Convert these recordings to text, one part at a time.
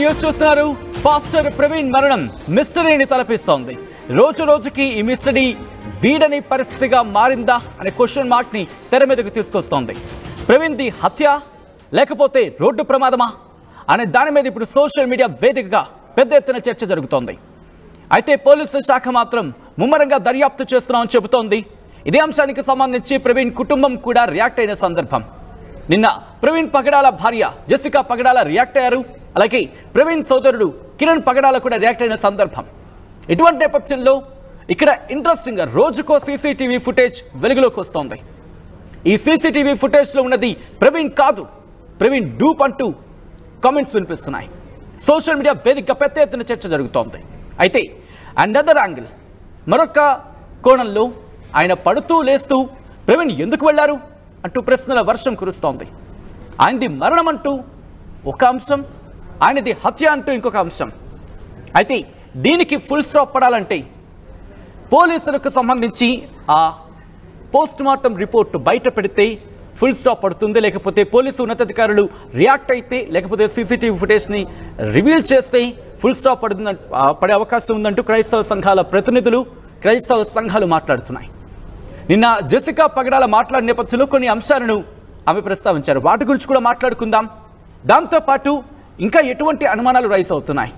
News చూస్తున్నారు. Pastor Praveen మరణం మిస్టరీని తలపిస్తోంది. రోజు రోజుకి ఈ మిస్టరీ వీడని పరిస్థితిగా మారిందా అనే క్వశ్చన్ మార్క్ ని తెర మీదకు తీసుకొస్తోంది. ప్రవీణ్ ది హత్య లేకపోతే రోడ్డు ప్రమాదమా అనే దాని మీద ఇప్పుడు సోషల్ మీడియా వేదికగా పెద్ద ఎత్తున చర్చ జరుగుతోంది. అయితే పోలీసు శాఖ మాత్రం ముమ్మరంగా దర్యాప్తు చేస్తున్నామని చెబుతోంది. ఇదే అంశానికి సంబంధించి ప్రవీణ్ కుటుంబం కూడా రియాక్ట్ అయిన సందర్భం. నిన్న ప్రవీణ్ పగడాల భార్య జెసికా పగడాల రియాక్ట్ అయ్యారు. అలాగే ప్రవీణ్ సోదరుడు కిరణ్ పగడాల కూడా రియాక్ట్ అయిన సందర్భం. ఇటువంటి నేపథ్యంలో ఇక్కడ ఇంట్రెస్టింగ్ గా రోజుకో సీసీటీవీ ఫుటేజ్ వెలుగులోకి వస్తోంది. ఈ సీసీటీవీ ఫుటేజ్ లో ఉన్నది ప్రవీణ్ కాదు, ప్రవీణ్ డూప్ అంటూ కామెంట్స్ వినిపిస్తున్నాయి. సోషల్ మీడియా వేదికగా పెద్ద ఎత్తున చర్చ జరుగుతోంది. అయితే అనదర్ యాంగిల్, మరొక కోణంలో ఆయన పడుతూ లేస్తూ ప్రవీణ్ ఎందుకు వెళ్లారు అంటూ ప్రశ్నల వర్షం కురుస్తోంది. ఆయనది మరణం అంటూ ఒక అంశం, ఆయనది హత్య అంటూ ఇంకొక అంశం. అయితే దీనికి ఫుల్ స్టాప్ పడాలంటే పోలీసులకు సంబంధించి ఆ పోస్ట్ మార్టం రిపోర్ట్ బయట పెడితే ఫుల్ స్టాప్ పడుతుంది. లేకపోతే పోలీసు ఉన్నతాధికారులు రియాక్ట్ అయితే, లేకపోతే సీసీటీవీ ఫుటేజ్ని రివీల్ చేస్తే ఫుల్ స్టాప్ పడే అవకాశం ఉందంటూ క్రైస్తవ సంఘాల ప్రతినిధులు, క్రైస్తవ సంఘాలు మాట్లాడుతున్నాయి. నిన్న జెసికా పగడాల మాట్లాడిన నేపథ్యంలో కొన్ని అంశాలను ఆమె ప్రస్తావించారు. వాటి గురించి కూడా మాట్లాడుకుందాం. దాంతోపాటు ఇంకా ఎటువంటి అనుమానాలు రైజ్ అవుతున్నాయి,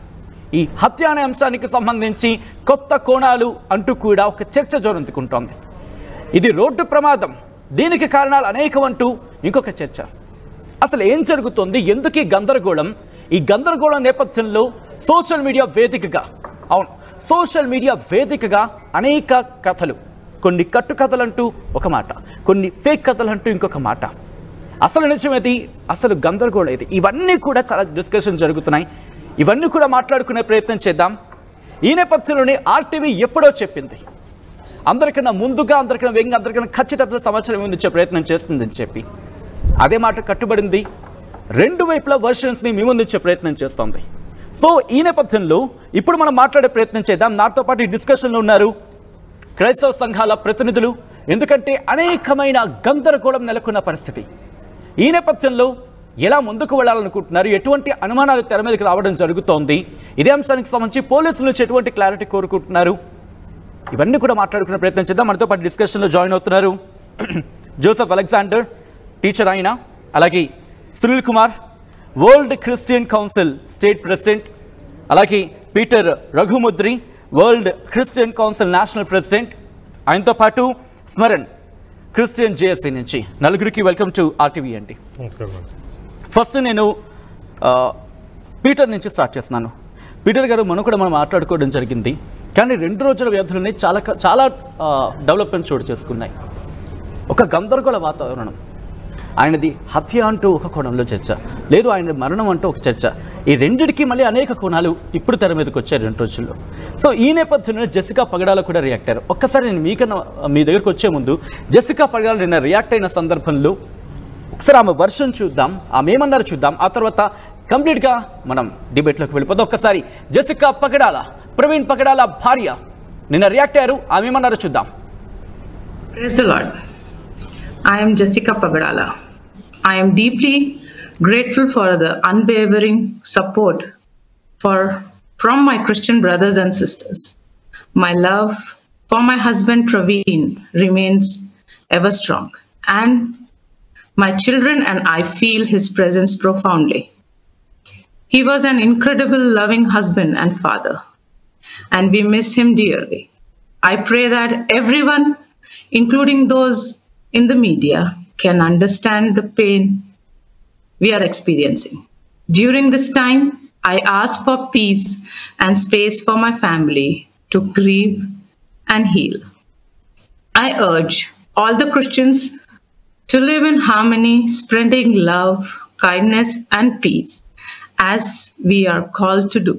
ఈ హత్య అనే అంశానికి సంబంధించి కొత్త కోణాలు అంటూ కూడా ఒక చర్చ జోరందుకుంటోంది. ఇది రోడ్డు ప్రమాదం, దీనికి కారణాలు అనేకం అంటూ ఇంకొక చర్చ. అసలు ఏం జరుగుతోంది, ఎందుకు ఈ గందరగోళం? ఈ గందరగోళం నేపథ్యంలో సోషల్ మీడియా వేదికగా, అవును సోషల్ మీడియా వేదికగా అనేక కథలు, కొన్ని కట్టుకథలంటూ ఒక మాట, కొన్ని ఫేక్ కథలంటూ ఇంకొక మాట. అసలు నిజమేది, అసలు గందరగోళం ఇది, ఇవన్నీ కూడా చాలా డిస్కషన్ జరుగుతున్నాయి. ఇవన్నీ కూడా మాట్లాడుకునే ప్రయత్నం చేద్దాం. ఈ నేపథ్యంలోనే ఆర్టీవీ ఎప్పుడో చెప్పింది, అందరికన్నా ముందుగా, అందరికన్నా వేగంగా, అందరికన్నా ఖచ్చితంగా సమాచారం అందించే ప్రయత్నం చేస్తుందని చెప్పి అదే మాట కట్టుబడింది. రెండు వైపుల వర్షన్స్ని మీ ముందుంచే ప్రయత్నం చేస్తోంది. సో ఈ నేపథ్యంలో ఇప్పుడు మనం మాట్లాడే ప్రయత్నం చేద్దాం. నాతో పాటు ఈ డిస్కషన్లో ఉన్నారు క్రైస్తవ సంఘాల ప్రతినిధులు. ఎందుకంటే అనేకమైన గందరగోళం నెలకొన్న పరిస్థితి. ఈ నేపథ్యంలో ఎలా ముందుకు వెళ్ళాలనుకుంటున్నారు, ఎటువంటి అనుమానాలు తెర మీదకి రావడం జరుగుతోంది, ఇదే అంశానికి సంబంధించి పోలీసుల నుంచి ఎటువంటి క్లారిటీ కోరుకుంటున్నారు, ఇవన్నీ కూడా మాట్లాడుకునే ప్రయత్నం చేద్దాం. మనతో పాటు డిస్కషన్లో జాయిన్ అవుతున్నారు జోసెఫ్ అలెగ్జాండర్, టీచర్ ఆయన, అలాగే Sunil Kumar, world Christian council state president, అలాగే Peter Raghumudri, world Christian council national president, ఆయనతో పాటు స్మరణ్ క్రిస్టియన్ జేఎస్సీ నుంచి. నలుగురికి వెల్కమ్ టు ఆర్టీవీ అండి. ఫస్ట్ నేను పీటర్ నుంచి స్టార్ట్ చేస్తున్నాను. పీటర్ గారు, మనం కూడా మాట్లాడుకోవడం జరిగింది, కానీ 2 రోజుల వ్యవధిలోనే చాలా డెవలప్మెంట్ చోటు చేసుకున్నాయి. ఒక గందరగోళ వాతావరణం. ఆయనది హత్య అంటూ ఒక కోణంలో చర్చ, లేదు ఆయన మరణం అంటూ ఒక చర్చ. ఈ రెండిటికి మళ్ళీ అనేక కోణాలు ఇప్పుడు తెర మీదకి వచ్చాయి 2 రోజుల్లో. సో ఈ నేపథ్యంలో జెసికా పగడాల కూడా రియాక్ట్ అయ్యారు. ఒక్కసారి నేను మీ దగ్గరకు వచ్చే ముందు జెసికా పగడాల నిన్న రియాక్ట్ అయిన సందర్భంలో ఒకసారి ఆమె వర్షన్ చూద్దాం, ఆమె ఏమన్నారు చూద్దాం. ఆ తర్వాత కంప్లీట్గా మనం డిబేట్లోకి వెళ్ళిపోతాం. ఒక్కసారి జెసికా పగడాల, ప్రవీణ్ పగడాల భార్య, నిన్న రియాక్ట్ అయ్యారు, ఆమె ఏమన్నారు చూద్దాం. Praise the Lord. I am Jessica Pagadala. I am deeply grateful for the unwavering support from my Christian brothers and sisters. My love for my husband Praveen remains ever strong, and my children and I feel his presence profoundly. He was an incredible loving husband and father, and we miss him dearly. I pray that everyone, including those in the media, can understand the pain we are experiencing. During this time, I ask for peace and space for my family to grieve and heal. I urge all the Christians to live in harmony, spreading love, kindness, and peace as we are called to do.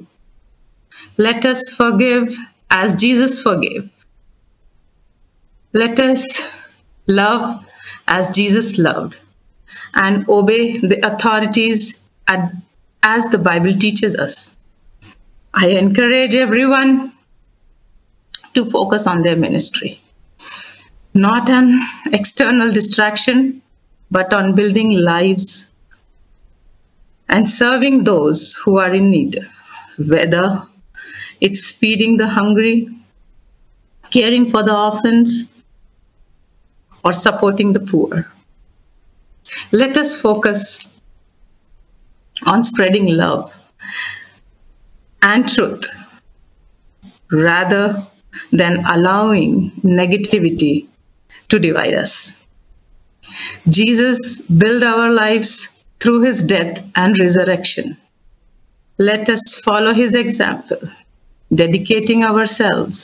Let us forgive as Jesus forgave. Let us love as Jesus loved, and obey the authorities as the Bible teaches us. I encourage everyone to focus on their ministry, not an external distraction, but on building lives and serving those who are in need, whether it's feeding the hungry, caring for the orphans, or supporting the poor. Let us focus on spreading love and truth rather than allowing negativity to divide us. Jesus built our lives through his death and resurrection. Let us follow his example, dedicating ourselves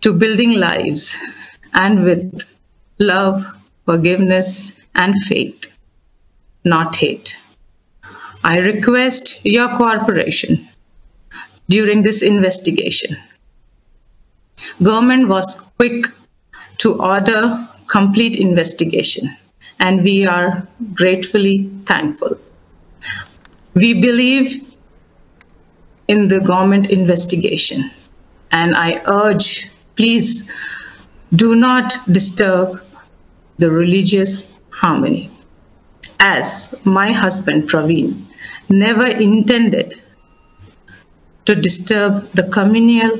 to building lives and with love, forgiveness, and faith, not hate. I request your cooperation during this investigation. Government was quick to order complete investigation, and we are gratefully thankful. We believe in the government investigation, and I urge, please do not disturb the religious harmony, as my husband Praveen never intended to disturb the communal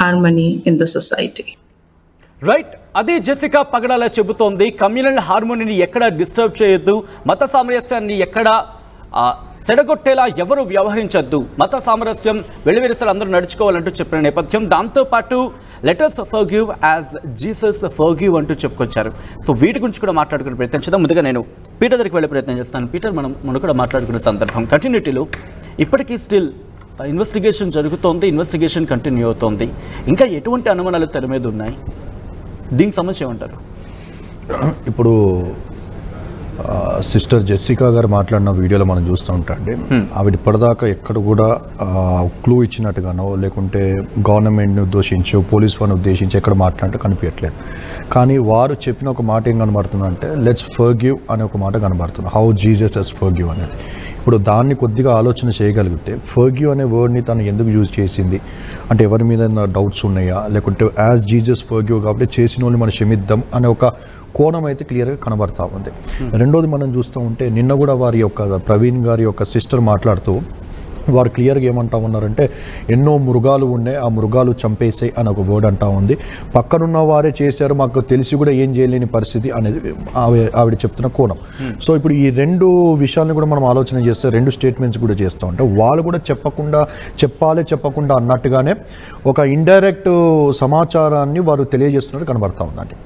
harmony in the society. Right, అదే Jessica పగడాల చెబుతోంది. Communal హార్మోనీని ఎక్కడ disturb చేయొద్దు, మత సామరస్యాన్ని ఎక్కడ చెడగొట్టేలా ఎవరు వ్యవహరించొద్దు, మత సామరస్యం వెలువెరిసలు అందరూ నడుచుకోవాలంటూ చెప్పిన నేపథ్యం. దాంతోపాటు letters forgive as Jesus forgive అంటూ చెప్పుకొచ్చారు. సో వీటి గురించి కూడా మాట్లాడుకునే ప్రయత్నం చేద్దాం. ముందుగా నేను పీటర్ దగ్గరికి వెళ్ళే ప్రయత్నం చేస్తాను. పీటర్, మనం కూడా మాట్లాడుకునే సందర్భం కంటిన్యూటీలో ఇప్పటికీ స్టిల్ ఇన్వెస్టిగేషన్ జరుగుతోంది, ఇన్వెస్టిగేషన్ కంటిన్యూ అవుతోంది. ఇంకా ఎటువంటి అనుమానాలు తెర మీద ఉన్నాయి? దీనికి సంబంధించి ఏమంటారు? ఇప్పుడు సిస్టర్ జెసికా గారు మాట్లాడిన వీడియోలో మనం చూస్తూ ఉంటాండి, ఆవిడ ఇప్పటిదాకా ఎక్కడ కూడా క్లూ ఇచ్చినట్టుగానో లేకుంటే గవర్నమెంట్ని ఉద్దేశించో పోలీస్ వారిని ఉద్దేశించి ఎక్కడ మాట్లాడితే కనిపించట్లేదు. కానీ వారు చెప్పిన ఒక మాట ఏం కనబడుతుందంటే లెట్స్ ఫర్గివ్ అనే ఒక మాట కనబడుతుంది. హౌ జీసస్ హస్ ఫర్గివ్ అనేది. ఇప్పుడు దాన్ని కొద్దిగా ఆలోచన చేయగలిగితే ఫర్గివ్ అనే వర్డ్ని తను ఎందుకు యూజ్ చేసింది అంటే ఎవరి మీద డౌట్స్ ఉన్నాయా, లేకుంటే యాజ్ జీసస్ ఫర్గివ్ కాబట్టి చేసిన వాళ్ళని మనం క్షమిద్దాం అనే ఒక కోణం అయితే క్లియర్గా కనబడతా ఉంది. రెండోది మనం చూస్తూ ఉంటే నిన్న కూడా వారి యొక్క ప్రవీణ్ గారి యొక్క సిస్టర్ మాట్లాడుతూ వారు క్లియర్గా ఏమంటా ఉన్నారంటే ఎన్నో మృగాలు ఉన్నాయి, ఆ మృగాలు చంపేసాయి అని ఒక వర్డ్ అంటా ఉంది. పక్కనున్న వారే చేశారు, మాకు తెలిసి కూడా ఏం చేయలేని పరిస్థితి అనేది ఆవిడ చెప్తున్న కోణం. సో ఇప్పుడు ఈ రెండు విషయాలను కూడా మనం ఆలోచన చేస్తే రెండు స్టేట్మెంట్స్ కూడా చేస్తూ ఉంటే వాళ్ళు కూడా చెప్పకుండా అన్నట్టుగానే ఒక ఇండైరెక్ట్ సమాచారాన్ని వారు తెలియజేస్తున్నట్టు కనబడతా ఉందండి.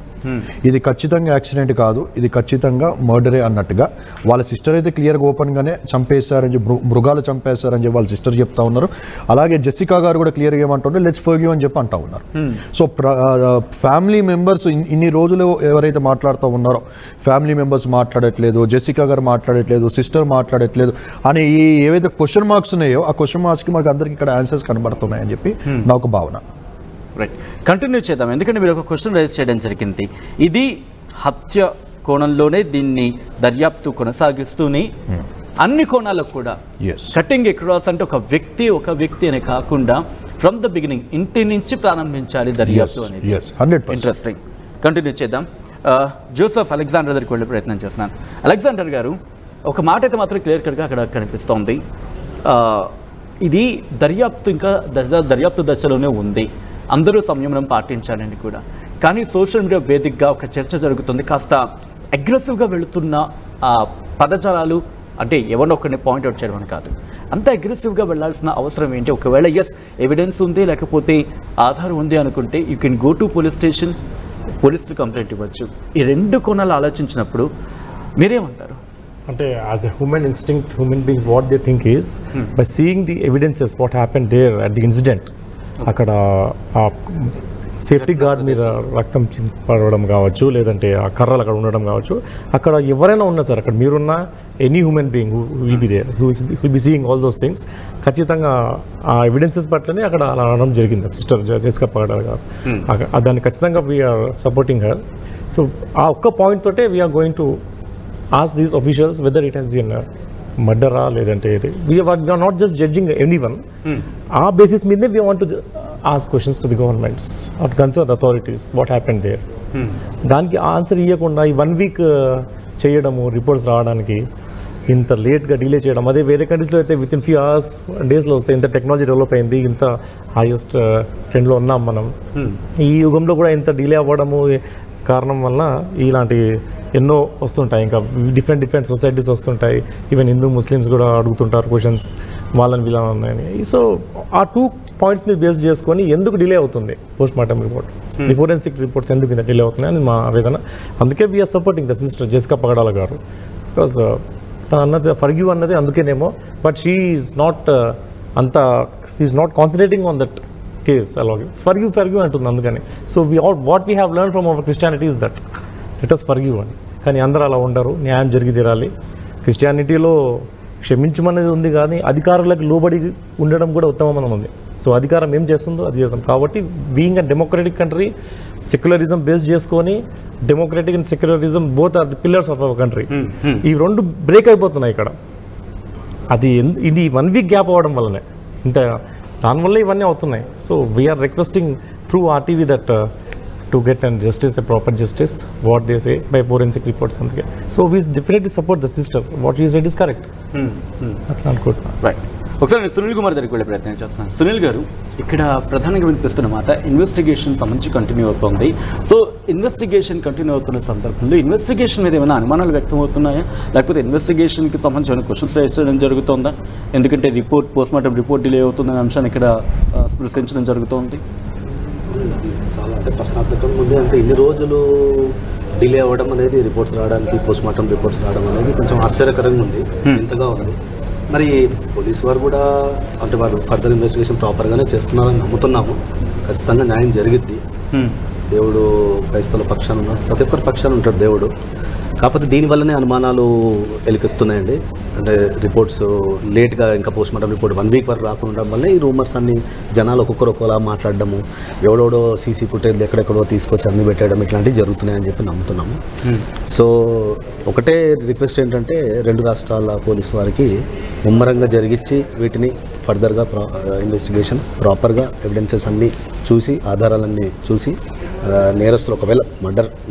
ఇది ఖచ్చితంగా యాక్సిడెంట్ కాదు, ఇది ఖచ్చితంగా మర్డరే అన్నట్టుగా వాళ్ళ సిస్టర్ అయితే క్లియర్గా ఓపెన్గానే చంపేశారని చెప్పి మృగాలు చంపేశారని చెప్పి వాళ్ళ సిస్టర్ చెప్తా ఉన్నారు. అలాగే జెసికా గారు కూడా క్లియర్గా ఏమంటారు లెట్స్ ఫర్గివ్ అని చెప్పి అంటా ఉన్నారు. సో ఫ్యామిలీ మెంబర్స్ ఇన్ని రోజులు ఎవరైతే మాట్లాడుతూ ఉన్నారో ఫ్యామిలీ మెంబర్స్ మాట్లాడట్లేదు, జెసికా గారు మాట్లాడట్లేదు, సిస్టర్ మాట్లాడట్లేదు అని ఏవైతే క్వశ్చన్ మార్క్స్ ఉన్నాయో ఆ క్వశ్చన్ మార్క్స్కి మనకు అందరికీ ఇక్కడ ఆన్సర్స్ కనబడుతున్నాయని చెప్పి నా ఒక భావన. రైట్, కంటిన్యూ చేద్దాం. ఎందుకంటే మీరు ఒక క్వశ్చన్ రైజ్ చేయడం జరిగింది. ఇది హత్య కోణంలోనే దీన్ని దర్యాప్తు కొనసాగిస్తూనే అన్ని కోణాలకు కూడా కటింగ్ అక్రాస్ అంటే ఒక వ్యక్తి అనే కాకుండా ఫ్రమ్ ద బిగినింగ్ ఇంటి నుంచి ప్రారంభించాలి దర్యాప్తు అనేది. ఇంట్రెస్టింగ్. కంటిన్యూ చేద్దాం. జోసెఫ్ అలెగ్జాండర్ దగ్గరికి వెళ్ళే ప్రయత్నం చేస్తున్నాను. అలెగ్జాండర్ గారు, ఒక మాట అయితే మాత్రం క్లియర్ కట్గా అక్కడ కనిపిస్తోంది, ఇది దర్యాప్తు దశలోనే ఉంది, అందరూ సంయమనం పాటించాలని కూడా. కానీ సోషల్ మీడియా వేదికగా ఒక చర్చ జరుగుతుంది, కాస్త అగ్రెసివ్గా వెళుతున్న పదజాలాలు అంటే ఎవరినో ఒకరిని పాయింట్అవుట్ చేయడం అని కాదు, అంత అగ్రెసివ్గా వెళ్ళాల్సిన అవసరం ఏంటి? ఒకవేళ ఎవిడెన్స్ ఉంది లేకపోతే ఆధారం ఉంది అనుకుంటే you can go to police station, పోలీసులు కంప్లైంట్ ఇవ్వచ్చు. ఈ రెండు కోణాలు ఆలోచించినప్పుడు మీరేమంటారు? అంటే as a human instinct, human beings what they think is by seeing the evidences what happen there at the incident, అక్కడ ఆ సేఫ్టీ గార్డ్ మీద రక్తం పడడం కావచ్చు, లేదంటే ఆ కర్రలు అక్కడ ఉండడం కావచ్చు, అక్కడ ఎవరైనా ఉన్నా సార్, అక్కడ మీరున్న any human being who will be there, who will be seeing all those things, ఖచ్చితంగా ఆ ఎవిడెన్సెస్ పట్లనే అక్కడ అలా అనడం జరిగింది. సిస్టర్ జెసికా పగడాల గారు దాన్ని ఖచ్చితంగా వీఆర్ సపోర్టింగ్ హర్. సో ఆ ఒక్క పాయింట్ తోటే we're going to ask these officials whether it has been మర్డరా లేదంటే we're not just judging anyone. ఆ బేసిస్ మీదనే we want to ask questions to the governments or concern authorities what happen there. దానికి answer ఇవ్వకుండా ఈ 1 week చేయడము reports రావడానికి ఇంత లేట్గా డిలే చేయడం. అదే వేరే కంట్రీస్లో అయితే విత్ ఇన్ ఫ్యూ అవర్స్ డేస్లో వస్తాయి. ఇంత టెక్నాలజీ డెవలప్ అయింది, ఇంత హైయెస్ట్ ట్రెండ్లో ఉన్నాం మనం. ఈ యుగంలో కూడా ఇంత డిలే అవ్వడము కారణం వల్ల ఇలాంటి ఎన్నో వస్తుంటాయి. ఇంకా డిఫరెంట్ సొసైటీస్ వస్తుంటాయి. ఈవెన్ హిందూ ముస్లిమ్స్ కూడా అడుగుతుంటారు క్వశ్చన్స్ వాళ్ళని వీళ్ళని. సో ఆ 2 పాయింట్స్ని బేస్ చేసుకొని ఎందుకు డిలే అవుతుంది post mortem report, the forensic reports ఎందుకు ఇంత డిలే అవుతున్నాయి అని మా ఆవేదన. అందుకే we're supporting the sister Jessica Pagadala గారు. బికాస్ తను అన్నది ఫర్గివ్ అన్నది అందుకేనేమో, but she is not concentrating on that case. అలాగే ఫర్గివ్ అంటుంది అందుకని. So what we have learn from our Christianity is that let us forgive అని. కానీ అందరూ అలా ఉండరు, న్యాయం జరిగి తీరాలి. క్రిస్టియానిటీలో క్షమించమనేది ఉంది, కానీ అధికారులకు లోబడి ఉండడం కూడా ఉత్తమమైన ఉంది. సో అధికారం ఏం చేస్తుందో అది చేస్తాం. కాబట్టి being a democratic country, secularism base చేసుకొని, democratic and secularism both are the pillars of our country. ఈ 2 బ్రేక్ అయిపోతున్నాయి ఇక్కడ. ఇది 1 వీక్ గ్యాప్ అవ్వడం వల్లనే దానివల్ల ఇవన్నీ అవుతున్నాయి. So we are requesting through RTV that to get and justice, a proper justice, what they say by forensic reports. So we definitely support the sister. What she said is correct. That's not good. Right. ఒకసారి సునీల్ కుమార్ దగ్గరికి వెళ్ళే ప్రయత్నం చేస్తాను. సునీల్ గారు, ఇక్కడ ప్రధానంగా వినిపిస్తున్న మాట ఇన్వెస్టిగేషన్ సంబంధించి కంటిన్యూ అవుతుంది. సో ఇన్వెస్టిగేషన్ కంటిన్యూ అవుతున్న సందర్భంలో ఇన్వెస్టిగేషన్ మీద ఏమైనా అనుమానాలు వ్యక్తం అవుతున్నాయా, లేకపోతే ఇన్వెస్టిగేషన్కి సంబంధించిన క్వశ్చన్స్ రైజ్ చేయడం జరుగుతుందా? ఎందుకంటే పోస్ట్ మార్టం రిపోర్ట్ డిలే అవుతుందనే అంశాన్ని ఇక్కడ స్పృశించడం జరుగుతోంది. చాలా అంటే ప్రశ్నార్థకం ఉంది. అంటే ఇన్ని రోజులు డిలే అవ్వడం అనేది, రిపోర్ట్స్ రావడానికి, పోస్ట్ మార్టం రిపోర్ట్స్ రావడం అనేది కొంచెం ఆశ్చర్యకరంగా ఉంది, ఇంతగా ఉంది. మరి పోలీసు వారు కూడా అంటే వారు ఫర్దర్ ఇన్వెస్టిగేషన్ ప్రాపర్గానే చేస్తున్నారని నమ్ముతున్నాము. ఖచ్చితంగా న్యాయం జరిగిద్ది. దేవుడు క్రైస్తవుల పక్షాన ఉన్నాడు, ప్రతి ఒక్కరి పక్షాన ఉంటాడు దేవుడు. కాకపోతే దీనివల్లనే అనుమానాలు ఎలుకెత్తున్నాయండి. అంటే రిపోర్ట్స్ లేట్గా ఇంకా పోస్ట్ మార్టం రిపోర్ట్ 1 వీక్ వరకు రాకుండా వల్ల ఈ రూమర్స్ అన్ని జనాలు ఒక్కొక్కరు ఒక్కోలా మాట్లాడడము, ఎవడెవడో సీసీ ఫుటేజ్ ఎక్కడెక్కడో తీసుకొచ్చి అన్ని పెట్టడం, ఇట్లాంటివి జరుగుతున్నాయని చెప్పి నమ్ముతున్నాము. సో ఒకటే రిక్వెస్ట్ ఏంటంటే 2 రాష్ట్రాల పోలీసు వారికి ముమ్మరంగా జరిగించి వీటిని ఫర్దర్గా ఇన్వెస్టిగేషన్ ప్రాపర్గా ఎవిడెన్సెస్ అన్నీ చూసి, ఆధారాలన్నీ చూసి, నేరస్తులు ఒకవేళ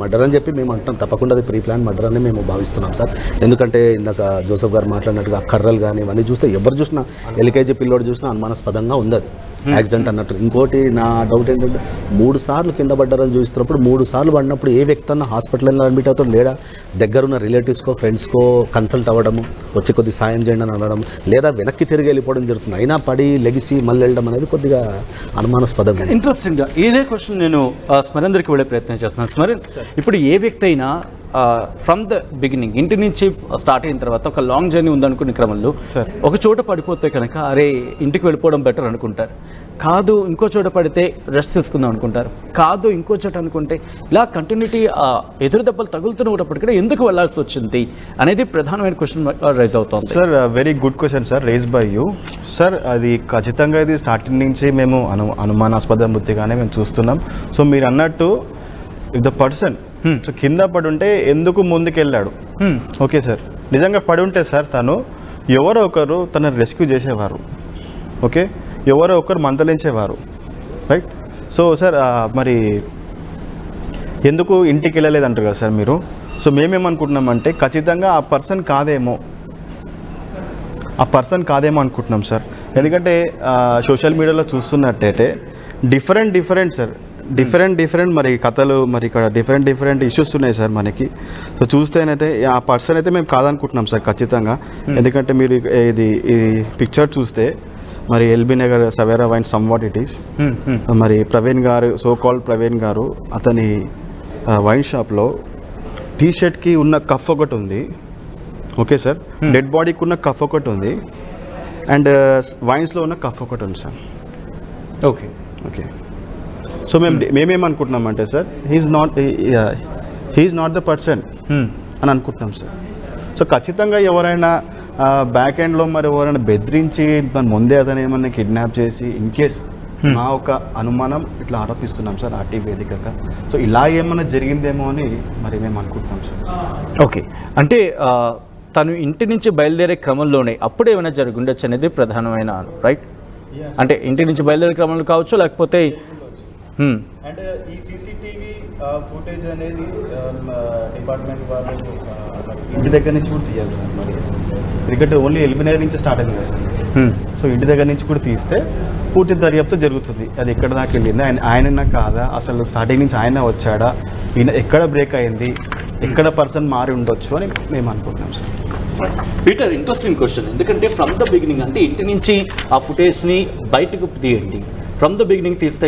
మర్డర్ అని చెప్పి మేము అంటున్నాం, తప్పకుండా అది ప్రీ ప్లాన్ మర్డర్ అని మేము భావిస్తున్నాం సార్. ఎందుకంటే ఇందాక జోసెఫ్ గారు మాట్లాడినట్టుగా కర్రలు కానీ ఇవన్నీ చూస్తే ఎవరు చూసినా, ఎల్కేజీ పిల్లోడు చూసినా అనుమానాస్పదంగా ఉంది, అది యాక్సిడెంట్ అన్నట్టు. ఇంకోటి నా డౌట్ ఏంటంటే 3 సార్లు కింద పడ్డారని చూస్తున్నప్పుడు 3 సార్లు పడినప్పుడు ఏ వ్యక్తి అన్న హాస్పిటల్లో అడ్మిట్ అవుతాడు, లేదా దగ్గరున్న రిలేటివ్స్కో ఫ్రెండ్స్కో కన్సల్ట్ అవ్వడము, వచ్చి కొద్ది సాయం చేయండి అని అనడం, లేదా వెనక్కి తిరిగి వెళ్ళిపోవడం జరుగుతుంది. అయినా పడి లెగిసి మళ్ళీ వెళ్ళడం అనేది కొద్దిగా అనుమానాస్పదంగా. ఇంట్రెస్టింగ్గా ఇదే క్వశ్చన్ నేను స్మరణ్కి వెళ్ళే ప్రయత్నం చేస్తున్నాను. స్మరణ్, ఇప్పుడు ఏ వ్యక్తి అయినా ఫ్రమ్ ద బిగినింగ్ ఇంటి నుంచి స్టార్ట్ అయిన తర్వాత ఒక లాంగ్ జర్నీ ఉందనుకునే క్రమంలో ఒక చోట పడిపోతే కనుక అరే ఇంటికి వెళ్ళిపోవడం బెటర్ అనుకుంటారు, కాదు ఇంకో చోట పడితే రెస్ట్ తీసుకుందాం అనుకుంటారు, కాదు ఇంకో చోట అనుకుంటే ఇలా కంటిన్యూటీ ఎదురు దెబ్బలు తగులుతున్నప్పటికీ కూడా ఎందుకు వెళ్లాల్సి వచ్చింది అనేది ప్రధానమైన క్వశ్చన్ రైజ్ అవుతుంది. Sir very good question sir, raise by you sir. అది ఖచ్చితంగా ఇది స్టార్టింగ్ నుంచి మేము అనుమానాస్పద మృతిగానే మేము చూస్తున్నాం. సో మీరు అన్నట్టు ఇఫ్ ద పర్సన్ సో కింద పడి ఉంటే ఎందుకు ముందుకెళ్ళాడు, ఓకే సార్, నిజంగా పడి ఉంటే సార్ తను ఎవరో ఒకరు తనని రెస్క్యూ చేసేవారు, ఓకే, ఎవరో ఒకరు మందలించేవారు, రైట్. సో సార్ మరి ఎందుకు ఇంటికి వెళ్ళలేదు అంటారు కదా సార్ మీరు. సో మేమేమనుకుంటున్నామంటే ఖచ్చితంగా ఆ పర్సన్ కాదేమో అనుకుంటున్నాం సార్. ఎందుకంటే సోషల్ మీడియాలో చూస్తున్నట్టయితే డిఫరెంట్ సార్, డిఫరెంట్ మరి కథలు, మరి ఇక్కడ డిఫరెంట్ ఇష్యూస్ ఉన్నాయి సార్ మనకి. సో చూస్తేనైతే ఆ పర్సన్ అయితే మేము కాదనుకుంటున్నాం సార్ ఖచ్చితంగా. ఎందుకంటే మీరు ఈ పిక్చర్ చూస్తే మరి LB Nagar Savera wine somewhat it is, మరి ప్రవీణ్ గారు, సో కాల్డ్ ప్రవీణ్ గారు, అతని వైన్ షాప్లో టీషర్ట్కి ఉన్న కఫ్ ఒకటి ఉంది, ఓకే సార్, డెడ్ బాడీకి ఉన్న కఫ్ ఒకటి ఉంది, అండ్ వైన్స్లో ఉన్న కఫ్ ఒకటి ఉంది సార్. ఓకే సో మేమేమనుకుంటున్నామంటే sir he is not the person అని అనుకుంటున్నాం సార్. సో ఖచ్చితంగా ఎవరైనా బ్యాక్ ఎండ్లో మరి ఎవరైనా బెదిరించి దాని ముందే అతను ఏమన్నా కిడ్నాప్ చేసి ఇన్ కేస్ మా ఒక అనుమానం ఇట్లా ఆరోపిస్తున్నాం సార్ ఆర్టీవీ వేదికగా. సో ఇలా ఏమన్నా జరిగిందేమో అని మరి మేము అనుకుంటున్నాం సార్. ఓకే, అంటే తను ఇంటి నుంచి బయలుదేరే క్రమంలోనే అప్పుడు ఏమైనా జరిగి ఉండొచ్చు అనేది ప్రధానమైన రైట్. అంటే ఇంటి నుంచి బయలుదేరే క్రమంలో కావచ్చు, లేకపోతే అండ్ ఈ సీసీటీవీ ఫుటేజ్ అనేది డిపార్ట్మెంట్ వాళ్ళు ఇంటి దగ్గర నుంచి కూడా తీయాలి సార్. మరి క్రికెట్ ఓన్లీ ఎలిమినరీ నుంచి స్టార్ట్ అయింది కదా సార్. సో ఇంటి దగ్గర నుంచి కూడా తీస్తే పూర్తి దర్యాప్తు జరుగుతుంది. అది ఎక్కడ దాకా వెళ్ళింది, ఆయన కాదా, అసలు స్టార్టింగ్ నుంచి ఆయన వచ్చాడా, ఈయన ఎక్కడ బ్రేక్ అయింది, ఎక్కడ పర్సన్ మారి ఉండొచ్చు అని మేము అనుకుంటున్నాం సార్. Peter, interesting question. ఎందుకంటే ఫ్రమ్ ద బిగినింగ్, అంటే ఇంటి నుంచి ఆ ఫుటేజ్ని బయటకు తీయండి, ఫ్రమ్ ద బిగినింగ్ తీస్తే